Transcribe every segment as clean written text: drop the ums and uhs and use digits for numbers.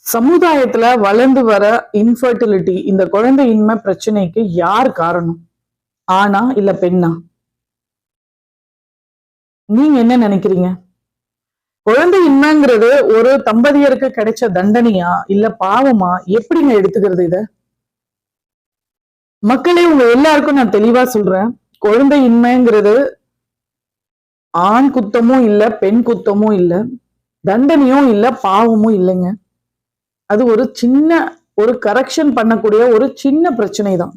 சமுதாயத்துல வளர்ந்து வர இன்ஃபர்டிலிட்டி, இந்த குழந்தையின்மை பிரச்சனைக்கு யார் காரணம்? ஆணா இல்ல பெண்ணா? நீங்க என்ன நினைக்கிறீங்க? குழந்தையின்மைங்கிறது ஒரு தம்பதியருக்கு கிடைச்ச தண்டனையா இல்ல பாவமா? எப்படிங்க எடுத்துக்கிறது இத? மக்களே, உங்க எல்லாருக்கும் நான் தெளிவா சொல்றேன். குழந்தையின்மைங்கிறது ஆண் குத்தமும் இல்ல, பெண் குத்தமும் இல்ல, தண்டனையும் இல்ல, பாவமும் இல்லைங்க. அது ஒரு கரெக்ஷன் பண்ணக்கூடிய ஒரு சின்ன பிரச்சனை தான்.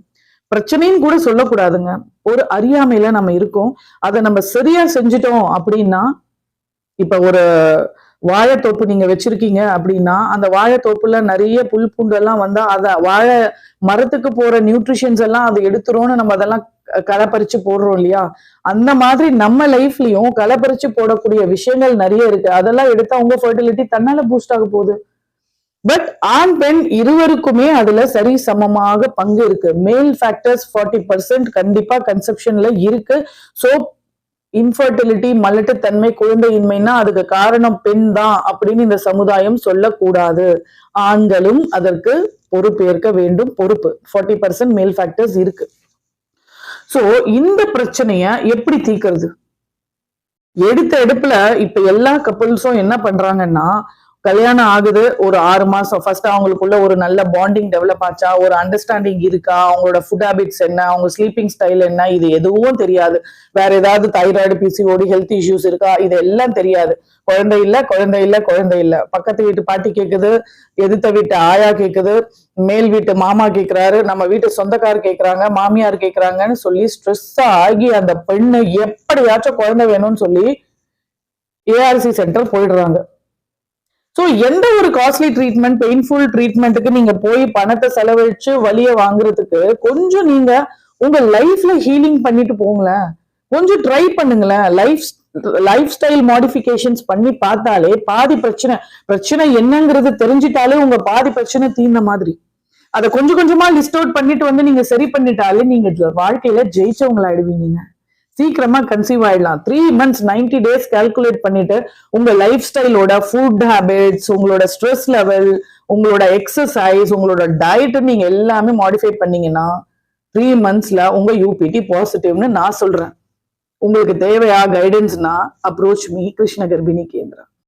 பிரச்சனைன்னு கூட சொல்லக்கூடாதுங்க. ஒரு அறியாமையில நம்ம இருக்கோம். அதை நம்ம சரியா செஞ்சுட்டோம் அப்படின்னா, இப்ப ஒரு வாழைத்தோப்பு நீங்க வச்சிருக்கீங்க அப்படின்னா, அந்த வாழைத்தோப்புல நிறைய புல் பூண்டு எல்லாம் வந்தா அத வாழை மரத்துக்கு போற நியூட்ரிஷன்ஸ் எல்லாம் அதை எடுத்துரும்னு நம்ம அதெல்லாம் களை பறிச்சு போடுறோம் இல்லையா? அந்த மாதிரி நம்ம லைஃப்லயும் களை பறிச்சு போடக்கூடிய விஷயங்கள் நிறைய இருக்கு. அதெல்லாம் எடுத்தா உங்க ஃபர்டிலிட்டி தன்னால பூஸ்ட் ஆக போகுது. பட் ஆண் பெண் இருவருக்குமே அதுல சரி சமமாக பங்கு இருக்கு. மேல் ஃபேக்டர்ஸ் 40% கண்டிப்பா கன்செப்ஷன்ல இருக்கு. சோ இன்ஃபர்டிலிட்டி, மலட்டுத்தன்மை, குழந்தையின்மைன்னா அதுக்கு காரணம் பெண் தான் அப்படின்னு இந்த சமுதாயம் சொல்லக்கூடாது. ஆண்களும் அதற்கு பொறுப்பேற்க வேண்டும். பொறுப்பு 40% மேல் ஃபேக்டர்ஸ் இருக்கு. சோ இந்த பிரச்சனைய எப்படி தீர்க்கிறது? எடுத்த எடுப்புல இப்ப எல்லா கப்புள்ஸும் என்ன பண்றாங்கன்னா, கல்யாணம் ஆகுது, ஒரு 6 மாசம் ஃபர்ஸ்ட் அவங்களுக்குள்ள ஒரு நல்ல பாண்டிங் டெவலப் ஆச்சா, ஒரு அண்டர்ஸ்டாண்டிங் இருக்கா, அவங்களோட ஃபுட் ஹேபிட்ஸ் என்ன, அவங்க ஸ்லீப்பிங் ஸ்டைல் என்ன, இது எதுவும் தெரியாது. வேற ஏதாவது தைராய்டு, பிசிஓடி, ஹெல்த் இஷ்யூஸ் இருக்கா, இது எல்லாம் தெரியாது. குழந்தை இல்ல, குழந்தை இல்ல, குழந்தை இல்ல. பக்கத்து வீட்டு பாட்டி கேக்குது, எதிர்த்த வீட்டு ஆயா கேக்குது, மேல் வீட்டு மாமா கேக்குறாரு, நம்ம வீட்டு சொந்தக்கார் கேக்குறாங்க, மாமியார் கேக்குறாங்கன்னு சொல்லி ஸ்ட்ரெஸ் ஆகி அந்த பெண்ணு எப்படியாச்சும் குழந்தை வேணும்னு சொல்லி ஏஆர்சி சென்டர் போயிடுறாங்க. சோ எந்த ஒரு காஸ்ட்லி ட்ரீட்மெண்ட், பெயின்ஃபுல் ட்ரீட்மெண்ட்டுக்கு நீங்க போய் பணத்தை செலவழிச்சு வலிய வாங்குறதுக்கு கொஞ்சம் நீங்க உங்க லைஃப்ல ஹீலிங் பண்ணிட்டு போங்களேன். கொஞ்சம் ட்ரை பண்ணுங்களேன். லைஃப் ஸ்டைல் மாடிஃபிகேஷன்ஸ் பண்ணி பார்த்தாலே பாதி பிரச்சனை என்னங்கிறது தெரிஞ்சிட்டாலே உங்க பாதி பிரச்சனை தீர்ந்த மாதிரி. அதை கொஞ்சம் கொஞ்சமா லிஸ்ட் அவுட் பண்ணிட்டு வந்து நீங்க சரி பண்ணிட்டாலே நீங்க வாழ்க்கையில ஜெயிச்சவங்களாயிடுவீங்க. சீக்கிரமா கன்சீவ் ஆயிடலாம். 3 months 90 days கால்குலேட் பண்ணிட்டு உங்க லைஃப் ஸ்டைலோட, ஃபுட் ஹேபிட்ஸ், உங்களோட ஸ்ட்ரெஸ் லெவல், உங்களோட எக்ஸசைஸ், உங்களோட டயட் நீங்க எல்லாமே மாடிஃபை பண்ணீங்கன்னா 3 monthsல உங்க யூபிடி பாசிட்டிவ்னு நான் சொல்றேன். உங்களுக்கு தேவையா கைடன்ஸ்னா அப்ரோச் மீ, கிருஷ்ண கர்ப்பிணி கேந்திரா.